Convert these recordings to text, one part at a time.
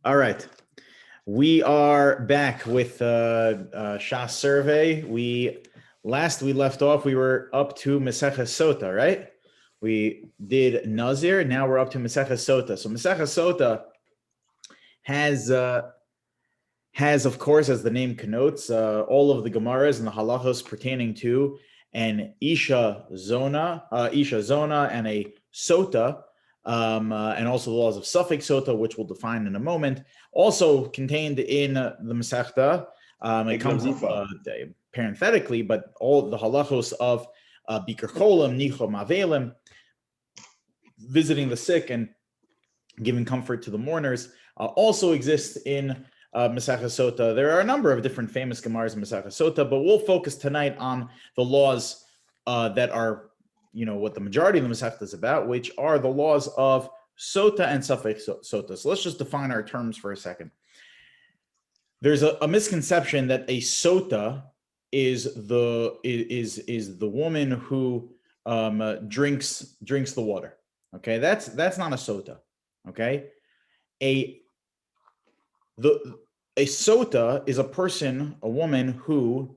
All right. We are back with Shas survey. Last we left off, we were up to Maseches Sotah, right? We did Nazir. Now we're up to Maseches Sotah. So Maseches Sotah has, of course, as the name connotes, all of the Gemaras and the halachos pertaining to an Isha Zona, and a Sotah, and also the laws of suffix Sotah, which we'll define in a moment. Also contained in the Masechta, it comes parenthetically, but all the halachos of Bikur Cholim, Nichom Avelim, visiting the sick and giving comfort to the mourners, also exists in Maseches Sotah. There are a number of different famous Gemaras in Maseches Sotah, but we'll focus tonight on the laws that are, what the majority of the Masechta is about, which are the laws of Sotah and suffix Sotah. So let's just define our terms for a second. There's a misconception that a Sotah is the woman who drinks the water. Okay, that's not a Sotah. Okay, a Sotah is a person, a woman who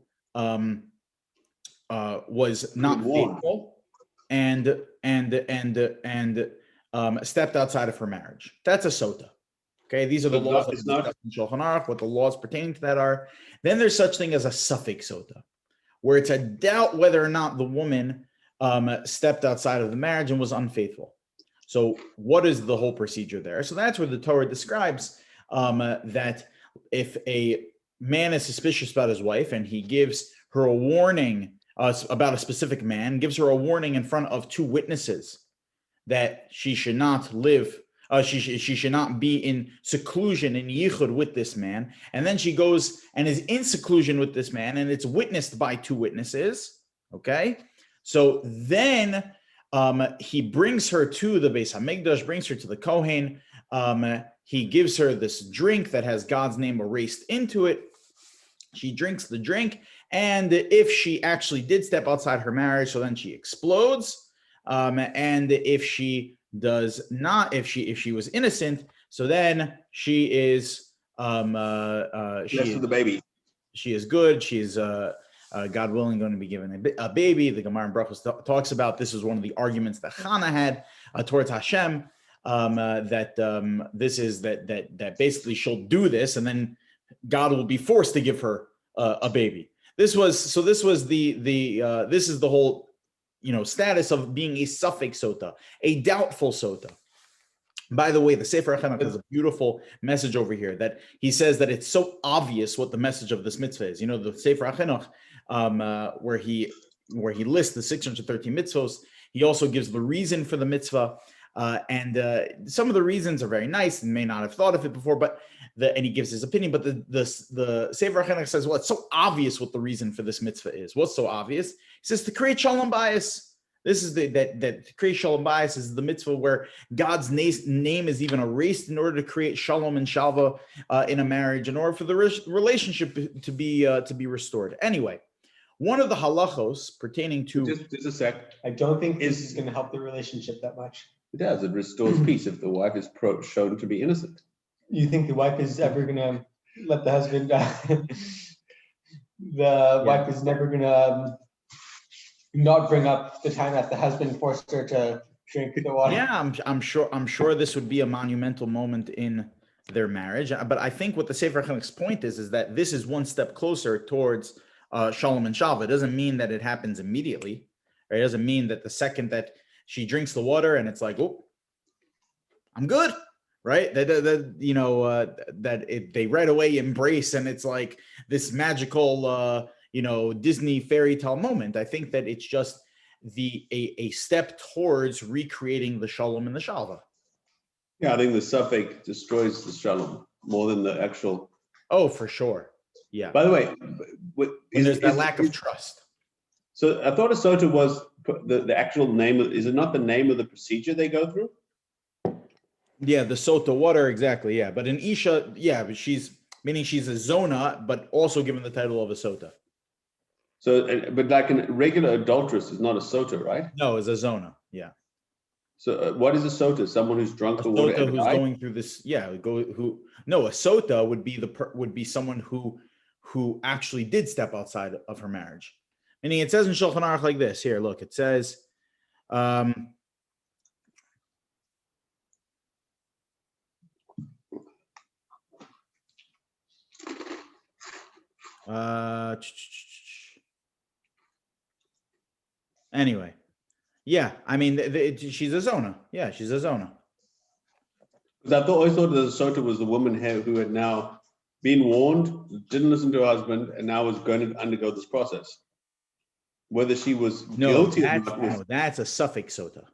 was not faithful and stepped outside of her marriage. That's a Sotah. Okay, these are the laws of Shulchan Aruch, what the laws pertaining to that are. Then there's such thing as a suffix Sotah, where it's a doubt whether or not the woman stepped outside of the marriage and was unfaithful. So what is the whole procedure there? So that's where the Torah describes that if a man is suspicious about his wife and he gives her a warning about a specific man, gives her a warning in front of two witnesses that she should not live, she should not be in seclusion, in yichud with this man, and then she goes and is in seclusion with this man, and it's witnessed by two witnesses, okay? So then he brings her to the Beis Hamikdash, brings her to the Kohen. He gives her this drink that has God's name erased into it. She drinks the drink, and if she actually did step outside her marriage, so then she explodes. And if she does not, if she was innocent, so then she is the baby. She is good. She's God willing, going to be given a baby. The Gemara in Brachos talks about this is one of the arguments that Chana had towards Hashem, that basically she'll do this, and then God will be forced to give her a baby. This is the whole status of being a suffix Sotah, a doubtful Sotah. By the way, the Sefer HaChinuch has a beautiful message over here that he says that it's so obvious what the message of this mitzvah is. The Sefer HaChinuch, where he lists the 613 mitzvos, he also gives the reason for the mitzvah, and some of the reasons are very nice and may not have thought of it before, and he gives his opinion. But the Sefer HaChinuch says, well, it's so obvious what the reason for this mitzvah is. What's so obvious? He says to create shalom bayis. This is that create shalom bayis is the mitzvah where God's name is even erased in order to create shalom and shalva in a marriage, in order for the relationship to be restored. Anyway, one of the halachos pertaining to just a sec. I don't think this is going to help the relationship that much. It does. It restores peace if the wife is shown to be innocent. You think the wife is ever going to let the husband? Wife is never going to not bring up the time that the husband forced her to drink the water. Yeah, I'm sure this would be a monumental moment in their marriage. But I think what the Sefer HaChinuch's point is that this is one step closer towards shalom and shalva. It doesn't mean that it happens immediately. Right? It doesn't mean that the second that she drinks the water and it's like, oh, I'm good, right? They right away embrace, and it's like this magical Disney fairy tale moment. I think that it's just a step towards recreating the shalom and the shalva. Yeah, I think the suffix destroys the shalom more than the actual. Oh, for sure. Yeah. By the way, there's that lack of trust. So I thought a Sotah was the actual name. Is it not the name of the procedure they go through? Yeah, the Sotah water, exactly. Yeah, but in Isha, yeah, but she's a Zona, but also given the title of a Sotah. So, but like a regular adulteress is not a Sotah, right? No, it's a Zona. Yeah. So what is a sotah? Someone who's drunk A the water sotah and who's died? going through this, a sotah would be would be someone who actually did step outside of her marriage. Meaning, it says in Shulchan Aruch like this. Here, look, it says, anyway, yeah, I mean, she's a zona. Yeah, she's a zona. Because I always thought that the sotah was the woman who had now been warned, didn't listen to her husband, and now was going to undergo this process. Whether she was guilty or not, that's a suffix sotah.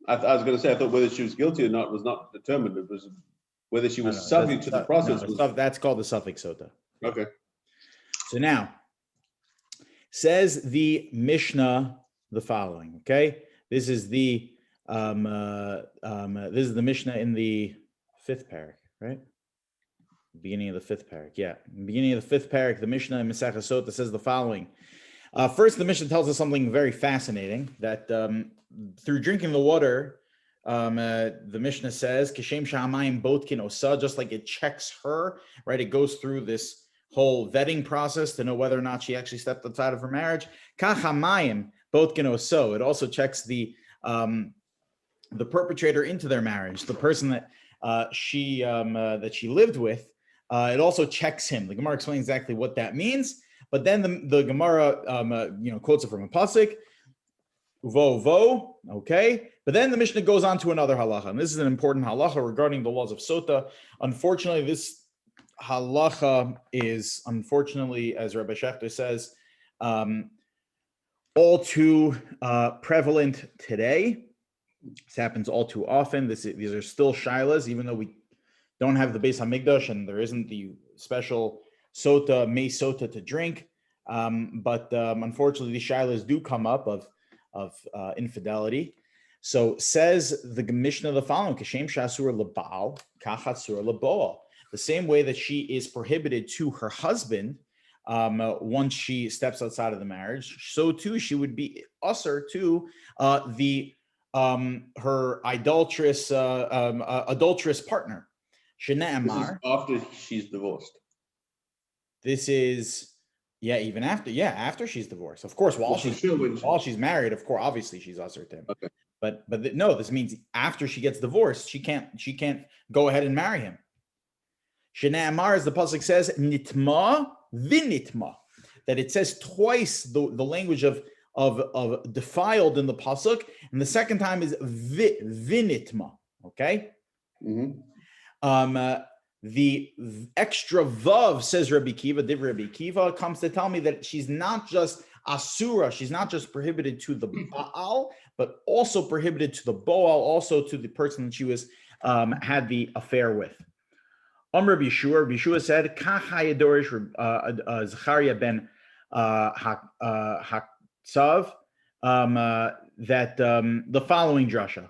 I was going to say, I thought whether she was guilty or not was not determined. It was whether she was subject to the process. That's called the suffix sotah. Okay. So now, says the Mishnah the following. Okay, this is the Mishnah in the 5th parak, right? Beginning of the 5th parak. Yeah, beginning of the 5th parak, the Mishnah in Masechah Sotah says the following. First, the Mishnah tells us something very fascinating, that through drinking the water, the Mishnah says, Kishem Sha'amayim Botkin Osa, just like it checks her, right? It goes through this whole vetting process to know whether or not she actually stepped outside of her marriage. Kach Hamayim Botkin Oso. It also checks the perpetrator into their marriage, the person that she lived with. It also checks him. The Gemara explains exactly what that means. But then the Gemara, quotes it from a pasuk, uvo, okay. But then the Mishnah goes on to another halacha, and this is an important halacha regarding the laws of Sotah. Unfortunately, this halacha is, as Rabbi Schechter says, all too prevalent today. This happens all too often. These are still shilas, even though we don't have the Beis Hamikdash and there isn't the special Sotah, Sotah to drink. But unfortunately, these shilas do come up of infidelity. So says the Mishnah the following: Kashem shasur lebal, kachatsur leboal. The same way that she is prohibited to her husband once she steps outside of the marriage, so too she would be usher to her adulterous partner. This is after she's divorced. This is even after she's divorced. Of course, while she's married, of course, obviously she's usher to him. Okay. But no, this means after she gets divorced, she can't go ahead and marry him. Shenamar, as the pasuk says, nitma vinitma, that it says twice the language of defiled in the pasuk, and the second time is vinitma. Okay. Mm-hmm. The extra vav, says Rabbi Kiva, comes to tell me that she's not just asura, she's not just prohibited to the baal, but also prohibited to the boal, also to the person that she was had the affair with. Rabbi Yeshua said, Kach hayadorish Zechariah ben Haktsav, that the following drasha.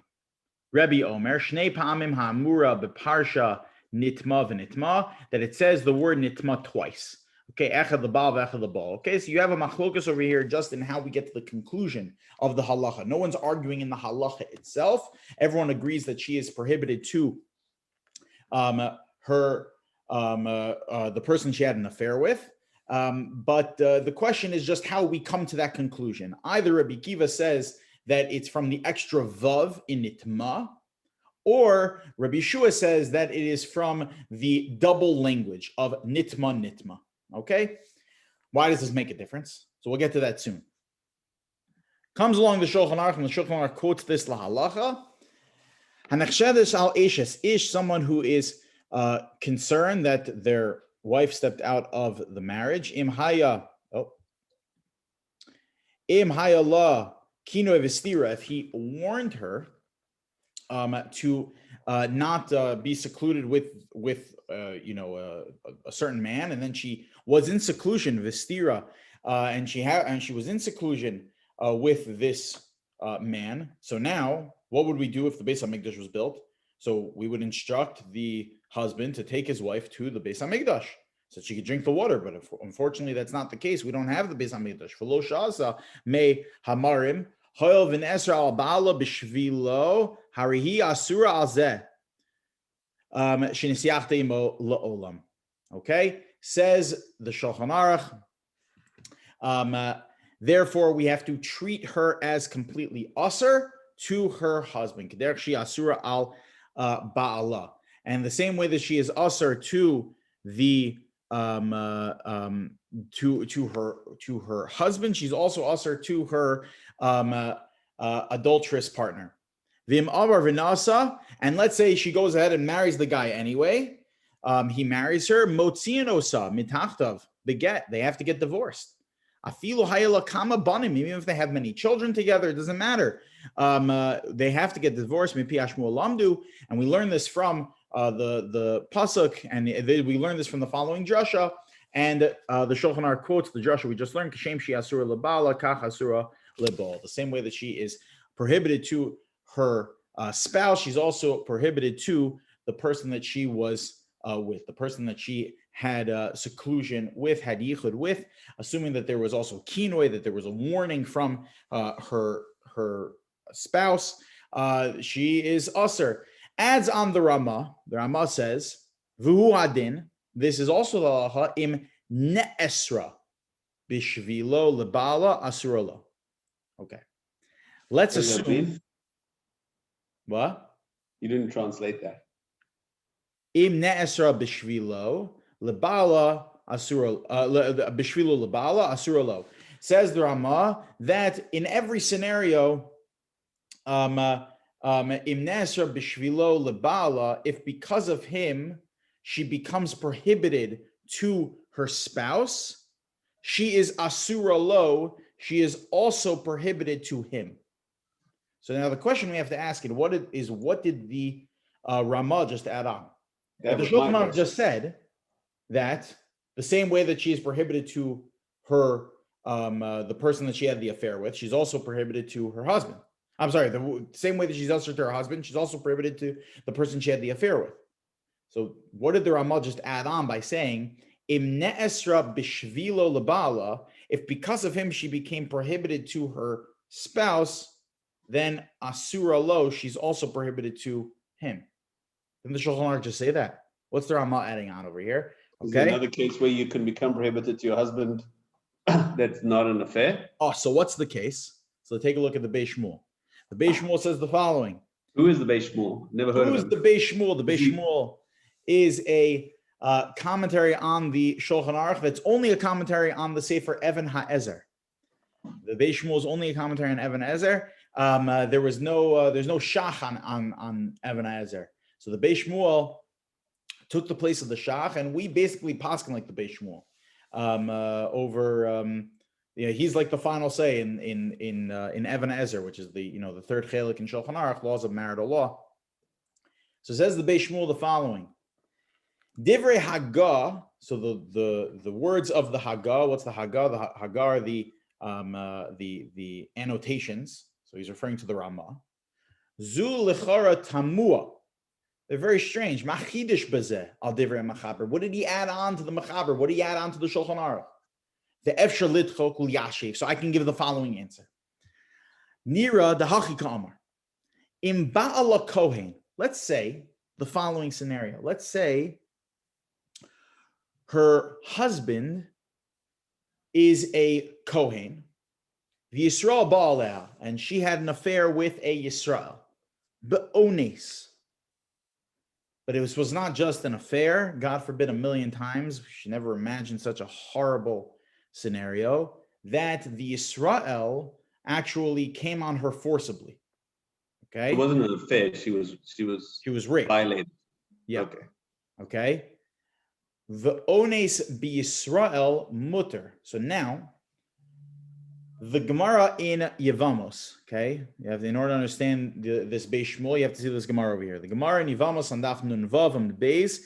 Rebbe Omer, Shnei Pa'amim Ha'amura Beparsha Nitma v'nitma, that it says the word nitma twice. Okay, echad the bal, echad the bal. Okay, so you have a machlokus over here just in how we get to the conclusion of the halacha. No one's arguing in the halacha itself. Everyone agrees that she is prohibited to the person she had an affair with. But the question is just how we come to that conclusion. Either Rabbi Kiva says that it's from the extra vav in nitma, or Rabbi Yeshua says that it is from the double language of nitma. Okay? Why does this make a difference? So we'll get to that soon. Comes along the Shulchan Aruch, and the Shulchan Aruch quotes this lahalacha. Hanachshedes al ish, someone who is concerned that their wife stepped out of the marriage. Im haya la kino evistira, if he warned her to not be secluded with a certain man, and then she was in seclusion, vistira, and she was in seclusion with this man. So now, what would we do if the Beis Hamikdash was built? So we would instruct the husband to take his wife to the Beis Hamikdash so she could drink the water. But unfortunately, that's not the case. We don't have the Beis Hamikdash. V'lo shasa me hamarim Hoil v'nesra al ba'ala b'shvilo harihi asura al zeh shenisiachta imo la'olam. Okay, says the Shulchan Aruch. Therefore, we have to treat her as completely usher to her husband. Kederech she asura al ba'ala, and the same way that she is usher to the to her husband, she's also usher to her adulterous partner. Vim amar v'nasa, and let's say she goes ahead and marries the guy anyway. He marries her. Motzian osa mitachtav beget. They have to get divorced. Afilu hayala kama banim. Even if they have many children together, it doesn't matter. They have to get divorced. Mipi ashmu lamdu, and we learn this from the pasuk, and we learn this from the following drasha. And the Shulchan Aruch quotes the drasha we just learned: "Kashem she asura lebala, kach asura lebal." The same way that she is prohibited to her spouse, she's also prohibited to the person that she was with, the person that she had seclusion with, had yichud with, assuming that there was also kinoi, that there was a warning from her spouse. She is usher. Adds on the Rama says, V'hu adin, this is also the halacha, im ne'esra, bishvilo lebala asurolo. Okay. Let's assume. What? You didn't translate that. Im ne'esra bishvilo lebala asuro bishvilo lebala asurolo. Says the Rama that in every scenario, im ne'esra bishvilo lebala, if because of him she becomes prohibited to her spouse, she is asurolo. She is also prohibited to him. So now the question we have to ask is, what did the Ramah just add on? The Shulchan Aruch just said that the same way that she is prohibited to her the person that she had the affair with, she's also prohibited to her husband. I'm sorry, the same way that she's ushered to her husband, she's also prohibited to the person she had the affair with. So what did the Ramah just add on by saying, Im ne'esra bishvilo lebala, if because of him she became prohibited to her spouse, then asura lo, she's also prohibited to him. Didn't the Shulchan Aruch just say that? What's the Ramah adding on over here? Okay. Another case where you can become prohibited to your husband that's not an affair. Oh, so what's the case? So take a look at the Beis Shmuel. The Beis Shmuel says the following. Who is the Beis Shmuel? Never heard of him. Who is the Beis Shmuel? The Beis Shmuel is a commentary on the Shulchan Aruch that's only a commentary on the Sefer Even HaEzer. The Beis Shmuel is only a commentary on Even HaEzer. There's no shach on Even HaEzer. So the Beis Shmuel took the place of the shach, and we basically paskin like the Beis Shmuel. He's like the final say in Even HaEzer, which is the third chelik in Shulchan Aruch, laws of marital law. So says the Beis Shmuel the following: Divrei Haggah. So the words of the Haggah. What's the Haggah? The Haggah are the annotations. So he's referring to the Ramah. Zu lechara tamua. They're very strange. Machidish bezeh al divrei machaber. What did he add on to the machaber? What did he add on to the Shulchan Aruch? The efshar litchok ul yashiv. So I can give the following answer. Nira the hachika amar. Im ba'ala kohen. Let's say the following scenario. Let's say her husband is a kohen. The Yisrael ba'aleh, and she had an affair with a Yisrael. Be'ones. But it was not just an affair. God forbid, a million times. She never imagined such a horrible scenario that the Yisrael actually came on her forcibly. Okay. It wasn't an affair. She was raped. Violated. Yeah. Okay. The ones b'Yisrael mutter. So now, the Gemara in Yevamos, okay? In order to understand this Beis Shmuel, you have to see this Gemara over here. The Gemara in Yevamos on Daf Nun Vav on the Beis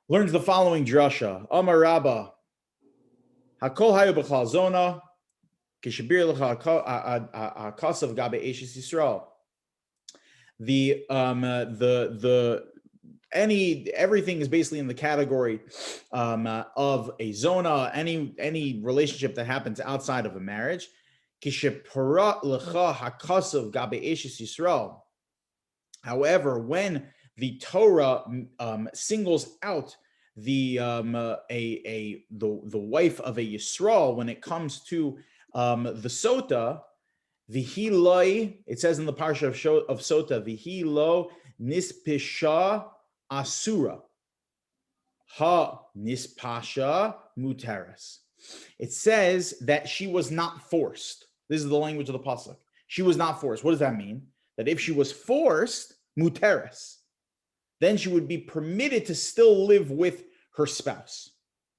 learns the following drasha. Amar Rabba, Hakol hayu b'chal zona, kishabir l'cha hakasav gabe eshes Yisrael. Everything is basically in the category of a zona, any relationship that happens outside of a marriage. However, when the Torah singles out the wife of a Yisrael, when it comes to the Sotah, Vihiloi, it says in the parsha of Sotah, Vihilo nispisha asura, ha nispasha muteres. It says that she was not forced. This is the language of the pasuk. She was not forced. What does that mean? That if she was forced, muteres, then she would be permitted to still live with her spouse.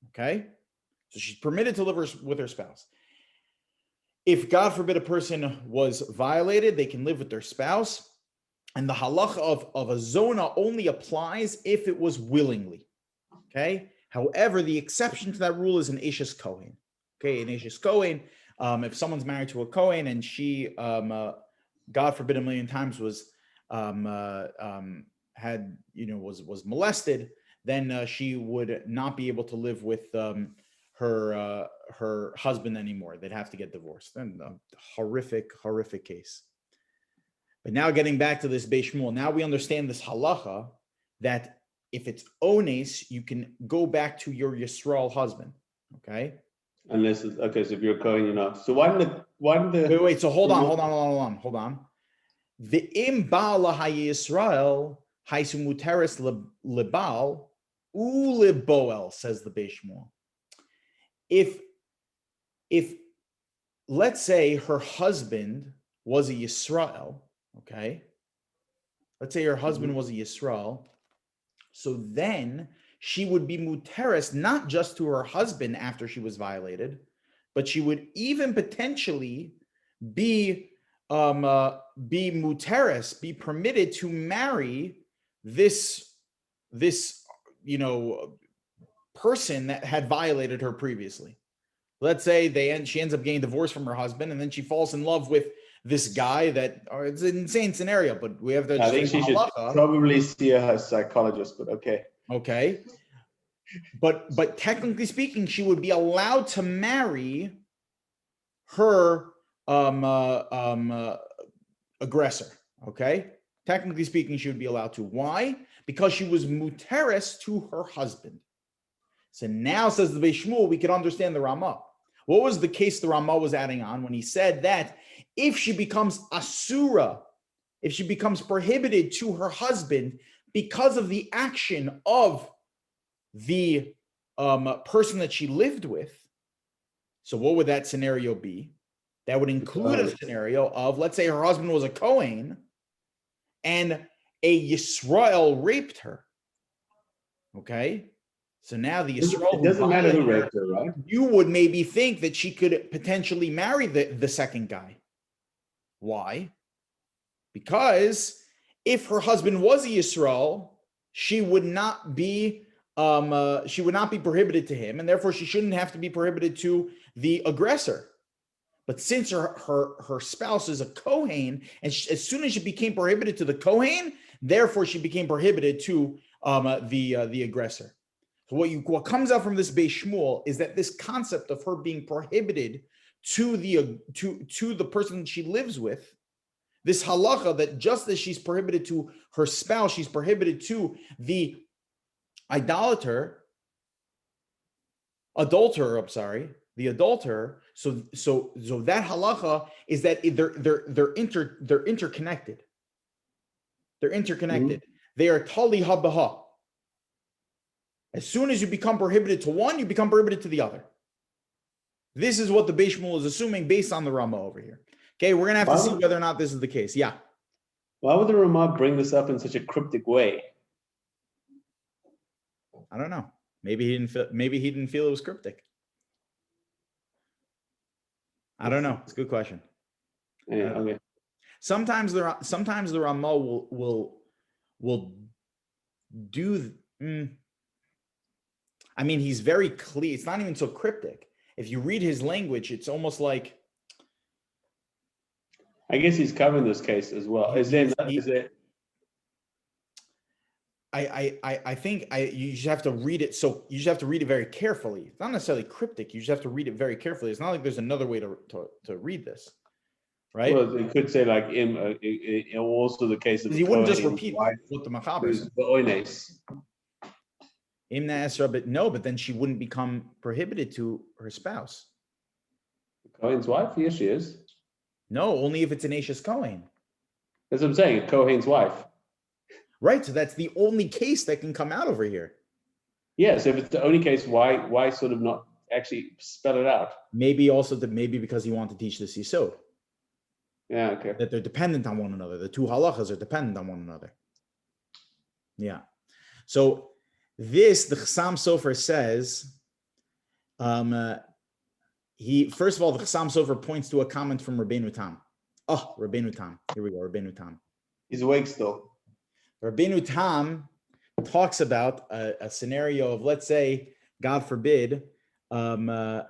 Okay? So she's permitted to live with her spouse. If, God forbid, a person was violated, they can live with their spouse. And the halacha of a zona only applies if it was willingly. Okay? However, the exception to that rule is an Eshes Kohen. Okay, an Eshes Kohen, if someone's married to a Kohen and she, God forbid, a million times was molested, then she would not be able to live with her husband anymore. They'd have to get divorced. And horrific case. But now getting back to this Beis Shmuel, now we understand this halacha that if it's ones, you can go back to your Yisrael husband. Okay. Unless it's okay. So if you're Kohen, you're not. So why didn't the wait. So hold on. The im ba'ala haYisrael haisu muteres lebal uleboel, says the Beis Shmuel. If let's say her husband was a Yisrael, okay? Let's say her husband was a Yisrael, so then she would be muteres not just to her husband after she was violated, but she would even potentially be muteres, be permitted to marry this person that had violated her previously. Let's say she ends up getting divorced from her husband, and then she falls in love with this guy that, it's an insane scenario, but we have to. I think she should probably see a psychologist, but okay. Okay. But technically speaking, she would be allowed to marry her aggressor. Okay. Technically speaking, she would be allowed to. Why? Because she was muteres to her husband. So now, says the Beis Shmuel, we can understand the Ramah. What was the case the Ramah was adding on when he said that if she becomes asura, if she becomes prohibited to her husband because of the action of the person that she lived with, so what would that scenario be? That would include a scenario of, let's say her husband was a Kohen and a Yisrael raped her. Okay? So now the Yisrael, it doesn't matter who raped her, right? You would maybe think that she could potentially marry the second guy. Why? Because if her husband was a Yisrael, she would not be prohibited to him, and therefore she shouldn't have to be prohibited to the aggressor. But since her spouse is a Kohen, and as soon as she became prohibited to the Kohen, therefore she became prohibited to the aggressor. So what comes out from this Beis Shmuel is that this concept of her being prohibited to the person she lives with, this halacha that just as she's prohibited to her spouse, she's prohibited to the adulterer. The adulterer. So that halacha is that they're interconnected. They're interconnected. Mm-hmm. They are tali habaha. As soon as you become prohibited to one, you become prohibited to the other. This is what the Beis Shmuel is assuming based on the Ramah over here. Okay, we're gonna have to see whether or not this is the case. Yeah. Why would the Ramah bring this up in such a cryptic way? I don't know. Maybe he didn't feel it was cryptic. I don't know. It's a good question. Yeah, okay. Sometimes the Ramah will do. I mean, he's very clear. It's not even so cryptic. If you read his language, it's almost like. I guess he's covering this case as well. I think you just have to read it. So you just have to read it very carefully. It's not necessarily cryptic. You just have to read it very carefully. It's not like there's another way to read this, right? Well, it could say like also the case of Because he wouldn't just Kohen's repeat wife, what the Machaber who's said. the Oines. Imna Esra, but no, but then she wouldn't become prohibited to her spouse. Kohen's wife? Yes, she is. No, only if it's an Ashes Kohen. That's what I'm saying. Kohen's wife. Right. So that's the only case that can come out over here. Yes, if it's the only case, why sort of not actually spell it out? Maybe also maybe because he wanted to teach the Sisod. Yeah, okay. That they're dependent on one another. The two halachas are dependent on one another. Yeah. So this, the Chassam Sofer says, he first of all, the Chassam Sofer points to a comment from Rabbeinu Tam. Oh, Rabbeinu Tam. Here we go, Rabbeinu Tam. He's awake still. Rabbeinu Tam talks about a scenario of, let's say, God forbid, a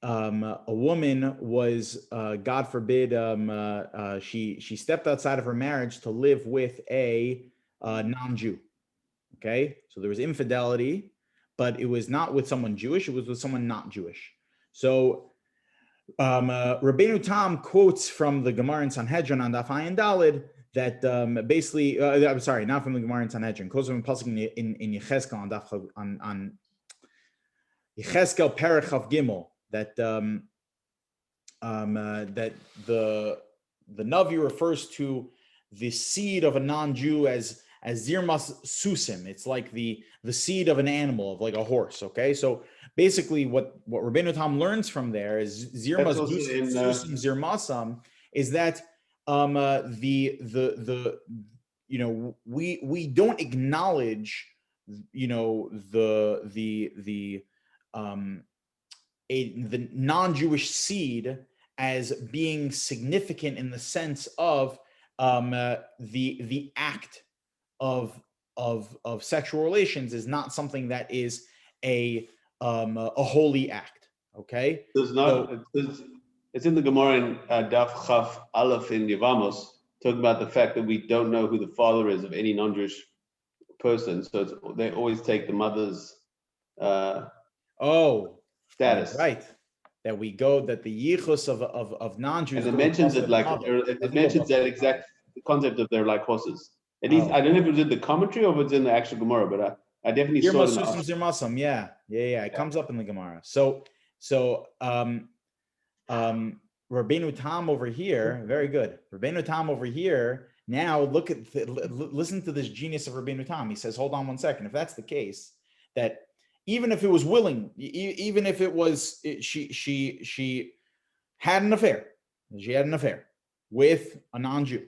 woman was, God forbid, she stepped outside of her marriage to live with a non-Jew. Okay, so there was infidelity, but it was not with someone Jewish; it was with someone not Jewish. So Rabbeinu Tam quotes from the Gemara in Sanhedrin on Daf Ayin Daled that basically, I'm sorry, not from the Gemara in Sanhedrin, quotes from a pasuk in Yechezkel on Yechezkel Perek Chav Gimel that that the Navi refers to the seed of a non-Jew as zirmas susim. It's like the seed of an animal, of like a horse. Okay, so basically, what Rabbeinu Tam learns from there is zirmas susim zirmasam is that we don't acknowledge the non-Jewish seed as being significant in the sense of the act of sexual relations is not something that is a holy act. Okay, there's not. It's in the Gemara in Daf Chaf Aleph in Yevamos, talking about the fact that we don't know who the father is of any non-Jewish person, so they always take the mother's status. Right. That we go that the yichus of non-Jews. And it mentions it like it mentions that exact concept of they're like horses. At least I don't know if it was in the commentary or if it's in the actual Gemara, but I definitely saw it. Yeah. It comes up in the Gemara. So Rabbeinu Tam over here, very good. Rabbeinu Tam over here. Now listen to this genius of Rabbeinu Tam. He says, hold on one second. If that's the case, that even if it was willing, even if it was she had an affair, with a non-Jew,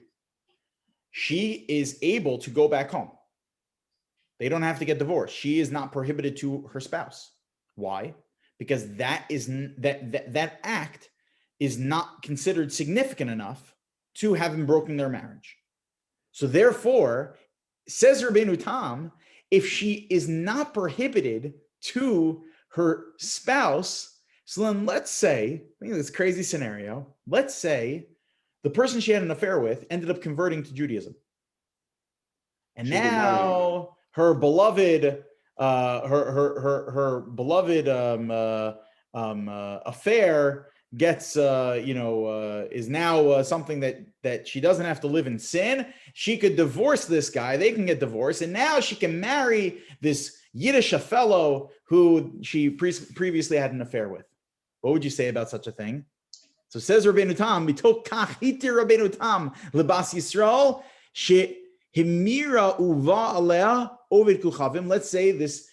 she is able to go back home. They don't have to get divorced. She is not prohibited to her spouse. Why? Because that act is not considered significant enough to having broken their marriage. So therefore, says Rabbeinu Tam, if she is not prohibited to her spouse, so then let's say, I think this crazy scenario, let's say the person she had an affair with ended up converting to Judaism. And she now her beloved affair gets is now something that she doesn't have to live in sin. She could divorce this guy, they can get divorced, and now she can marry this Yiddish fellow who she previously had an affair with. What would you say about such a thing? So says Rabbeinu Tam, mitok kach hitir Rabbeinu Tam lebas Yisrael she himira uva alea ovid kuchavim. Let's say this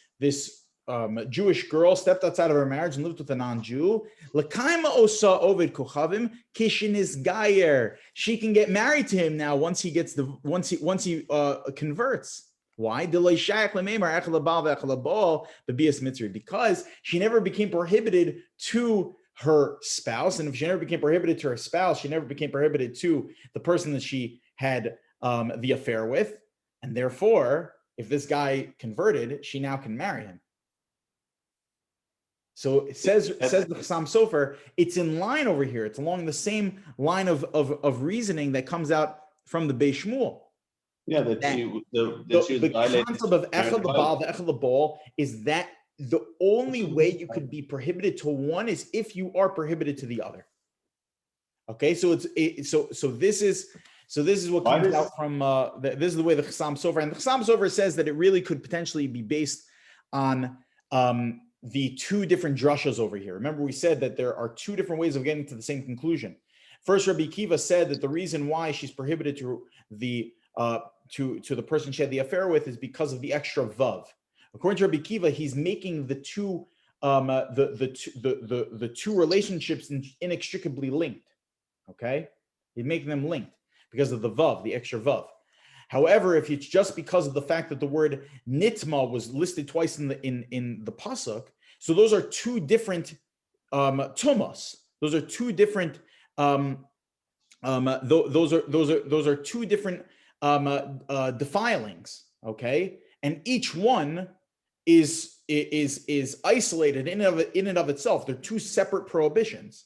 Jewish girl stepped outside of her marriage and lived with a non-Jew. Lekaima osa ovid kuchavim kishin is gayer. She can get married to him now once he converts. Why? Because she never became prohibited to her spouse, and if she never became prohibited to her spouse, she never became prohibited to the person that she had the affair with, and therefore, if this guy converted, she now can marry him. So it says the Chassam Sofer, it's in line over here. It's along the same line of reasoning that comes out from the Beis Shmuel. Yeah, that she was the violated. concept of echad l'baal, the echad l'baal is that the only way you could be prohibited to one is if you are prohibited to the other. Okay, so this is what comes out from this is the way the Chassam Sofer, and the Chassam Sofer says that it really could potentially be based on the two different drushas over here. Remember, we said that there are two different ways of getting to the same conclusion. First, Rabbi Kiva said that the reason why she's prohibited to the person she had the affair with is because of the extra vav. According to Rabbi Kiva, he's making the two two relationships inextricably linked. Okay, he's making them linked because of the vav, the extra vav. However, if it's just because of the fact that the word nitma was listed twice in the pasuk, so those are two different tumas. Those are two different those are two different defilings. Okay, and each one is isolated in and of itself. They're two separate prohibitions.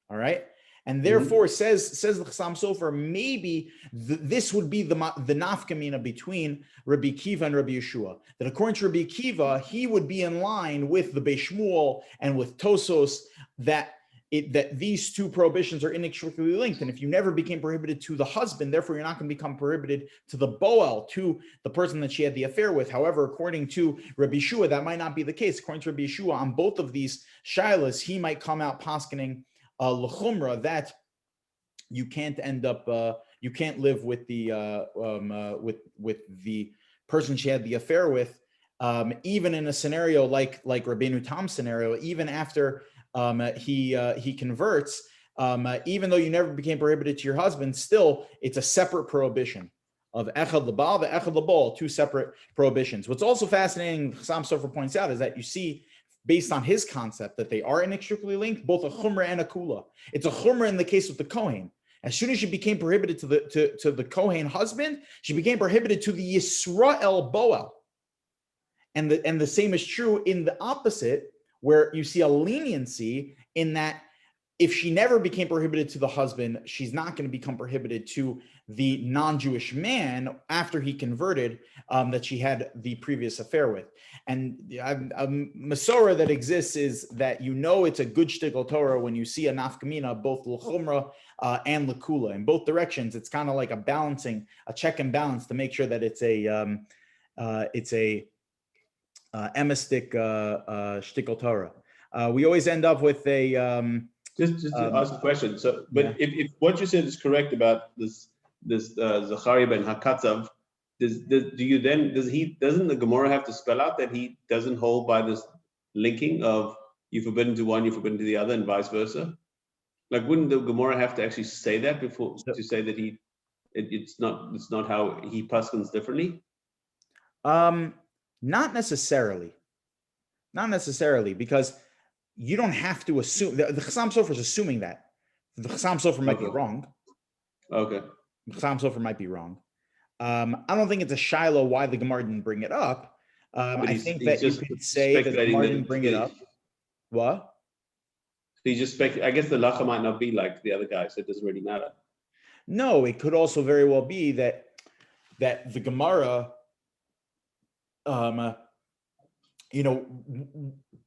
All right. And therefore, says the Chassam Sofer, maybe this would be the nafkamina between Rabbi Kiva and Rabbi Yeshua. That according to Rabbi Kiva, he would be in line with the Beis Shmuel and with Tosos that these two prohibitions are inextricably linked. And if you never became prohibited to the husband, therefore you're not going to become prohibited to the boel, to the person that she had the affair with. However, according to Rabbi Yeshua, that might not be the case. According to Rabbi Yeshua, on both of these shilas, he might come out paskening l'chumra, that you can't end up, you can't live with the with the person she had the affair with, even in a scenario like Rabbeinu Tam's scenario, even after he converts, even though you never became prohibited to your husband, still it's a separate prohibition of echad l'baal, the echad l'baal, two separate prohibitions. What's also fascinating, Chassam Sofer points out, is that you see, based on his concept, that they are inextricably linked, both a chumrah and a kula. It's a chumrah in the case with the kohen. As soon as she became prohibited to the kohen husband, she became prohibited to the Yisrael boel. And the same is true in the opposite, where you see a leniency in that if she never became prohibited to the husband, she's not going to become prohibited to the non-Jewish man after he converted that she had the previous affair with. And a Masorah that exists is that it's a good shtickle Torah when you see a nafkamina, both l'chumra and l'kula. In both directions, it's kind of like a check and balance to make sure that it's a emistic shtickle Torah. We always end up with a just to ask a question. So, but if what you said is correct about this Zachariah ben Hakatzav, doesn't the Gemara have to spell out that he doesn't hold by this linking of you forbidden to one, you forbidden to the other, and vice versa? Like, wouldn't the Gemara have to actually say that before to say that it's not how he paskins differently? Not necessarily, because you don't have to assume. The Chassam Sofer is assuming that. The Chassam Sofer might be wrong. Okay. The Chassam Sofer might be wrong. I don't think it's a shiloh why the Gemara didn't bring it up. I think that you could say that the Gemara didn't bring it up. What? He just I guess the lacha might not be like the other guy, so it doesn't really matter. No, it could also very well be that the Gemara,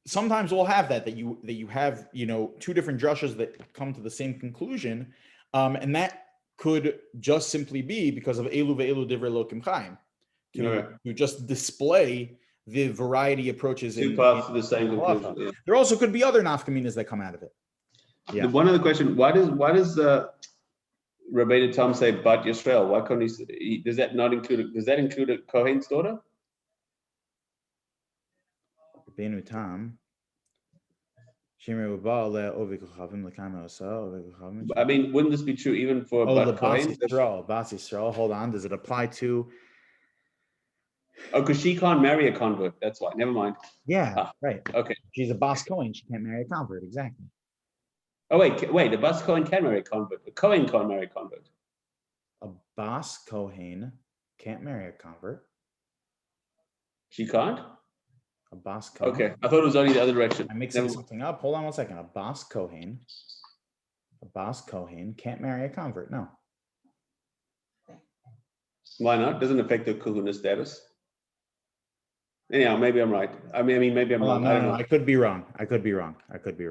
sometimes we'll have that you have two different drushas that come to the same conclusion, and that could just simply be because of elu ve'elu divrei Elokim Chaim, to just display the variety approaches. Two parts of the same conclusion. Yeah. There also could be other nafkaminas that come out of it. Yeah. One other question: Why does Rabbi Tom say Bat Yisrael? Why can't he? Does that include a Kohen's daughter? Rabbeinu Tam. I mean, wouldn't this be true even for Bat Kohen? Bas Yisrael. Hold on. Does it apply to? Oh, because she can't marry a convert. That's why. Never mind. Yeah. Right. Okay. She's a Bas Kohen. She can't marry a convert. Exactly. Oh wait. A Bas Kohen can marry a convert. A Kohen can't marry a convert. A Bas Kohen can't marry a convert. She can't. A Bas Kohen. Okay, I thought it was only the other direction. I'm mixing something up. Hold on 1 second. A Bas Kohen can't marry a convert. No. Why not? Doesn't affect the kahuna status. Anyhow, maybe I'm right. I mean, maybe I'm wrong. I don't know. I could be wrong.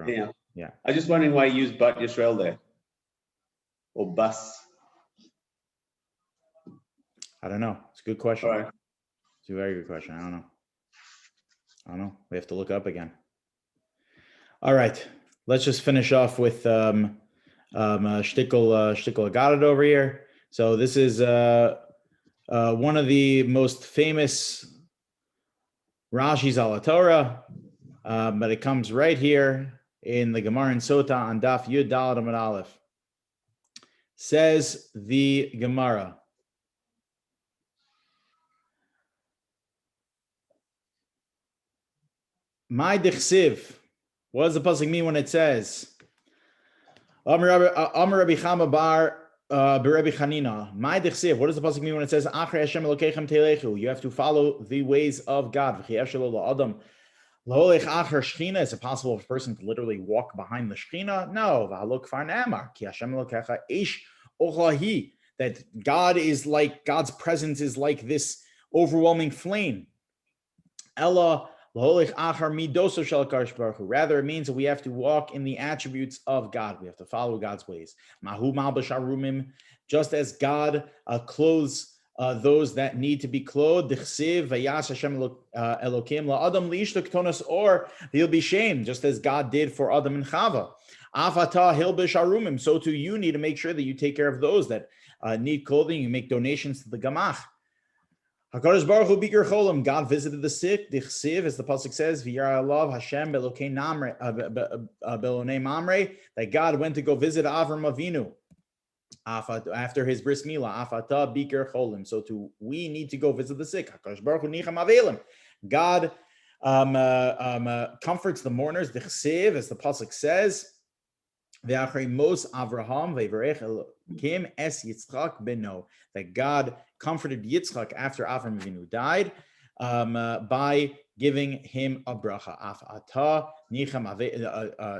Yeah. Yeah. I was just wondering why you used Bat Yisrael there. Or Bas. I don't know. It's a good question. All right. It's a very good question. I don't know. We have to look up again. All right. Let's just finish off with shtickle Agadot over here. So this is one of the most famous Rashi's ala Torah, but it comes right here in the Gemara in Sotah on Daf Yud Daled Amud Aleph. Says the Gemara, "My dichsiv." What does the pasuk mean when it says, "Amar Rabbi Chama bar Rabbi Chanina"? My dichsiv. What does the pasuk mean when it says, "Achrei Hashem Elokeichem telechu"? You have to follow the ways of God. Adam. Is it possible for a person to literally walk behind the Shechina? No. That God is like, God's presence is like this overwhelming flame. Rather, it means that we have to walk in the attributes of God. We have to follow God's ways. Just as God clothes those that need to be clothed, or he'll be shamed, just as God did for Adam and Chava. So too you need to make sure that you take care of those that need clothing. You make donations to the Gamach. HaKadosh Baruch Hu Biker Cholim, God visited the sick. Dichsiv, as the pasuk says, V'yara Alav Hashem Belokei Mamre, that God went to go visit Avram Avinu after his bris milah. Afata Biker Cholim. So too we need to go visit the sick. HaKadosh Baruch Hu Nicham Avelim. God comforts the mourners. Dichsiv, as the pasuk says, V'achrei mos Avraham ve'varech Elokim es Yitzchak beno, that God comforted Yitzchak after Avram Avinu died by giving him a bracha. Afata nichem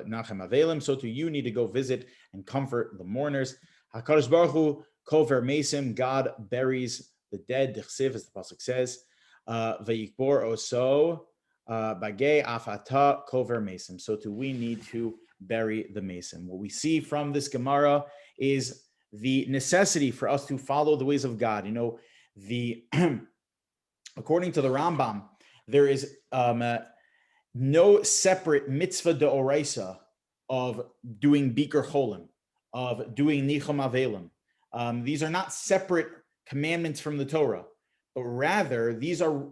nachem avelim. So too you need to go visit and comfort the mourners. HaKadosh Baruch Hu kover mesim, God buries the dead. Dichsiv, as the pasuk says, vayikbor oso bagay afata kover mesim. So too we need to bury the mason. What we see from this Gemara is the necessity for us to follow the ways of God. You know, according to the Rambam, there is no separate mitzvah deoraisa of doing bikur cholim, of doing nichum avelim. These are not separate commandments from the Torah, but rather these are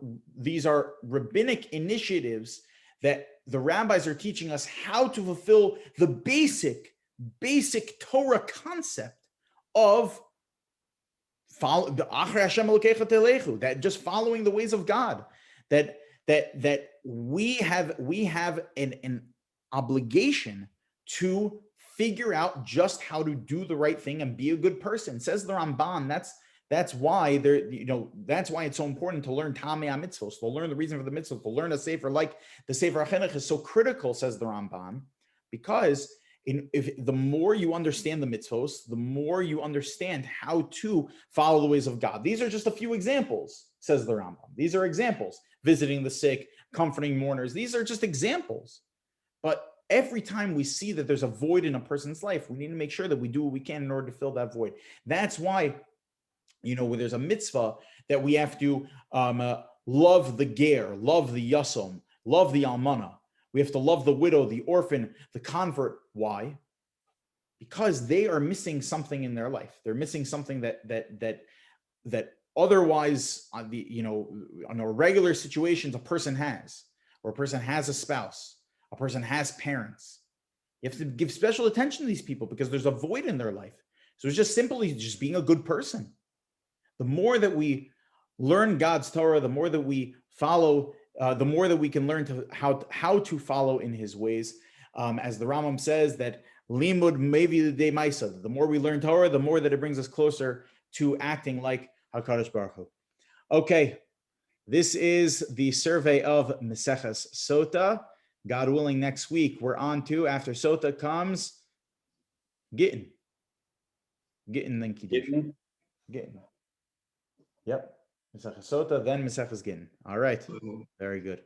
rabbinic initiatives that the rabbis are teaching us how to fulfill the basic Torah concept of that just following the ways of God. That we have an obligation to figure out just how to do the right thing and be a good person. Says the Ramban. That's why that's why it's so important to learn Tamei HaMitzvos, to learn the reason for the mitzvah, to learn a sefer like the Sefer HaChinuch is so critical, says the Ramban, because if the more you understand the mitzvos, the more you understand how to follow the ways of God. These are just a few examples, says the Rambam. These are examples. Visiting the sick, comforting mourners. These are just examples. But every time we see that there's a void in a person's life, we need to make sure that we do what we can in order to fill that void. That's why, where there's a mitzvah that we have to love the ger, love the yasom, love the almana. We have to love the widow, the orphan, the convert. Why? Because they are missing something in their life. They're missing something that otherwise, on a regular situations, a person has, or a person has a spouse, a person has parents. You have to give special attention to these people because there's a void in their life. So it's just simply just being a good person. The more that we learn God's Torah, the more that we follow, the more that we can learn to how to follow in His ways. As the Rambam says, that limud mevi de maisa. The more we learn Torah, the more that it brings us closer to acting like HaKadosh Baruch Hu. Okay, this is the survey of Meseches Sotah. God willing, next week we're on to, after Sotah comes Gittin then Kiddush. Gittin. Yep. Mesechus Sotah, then Mesechus Gittin. All right. Very good.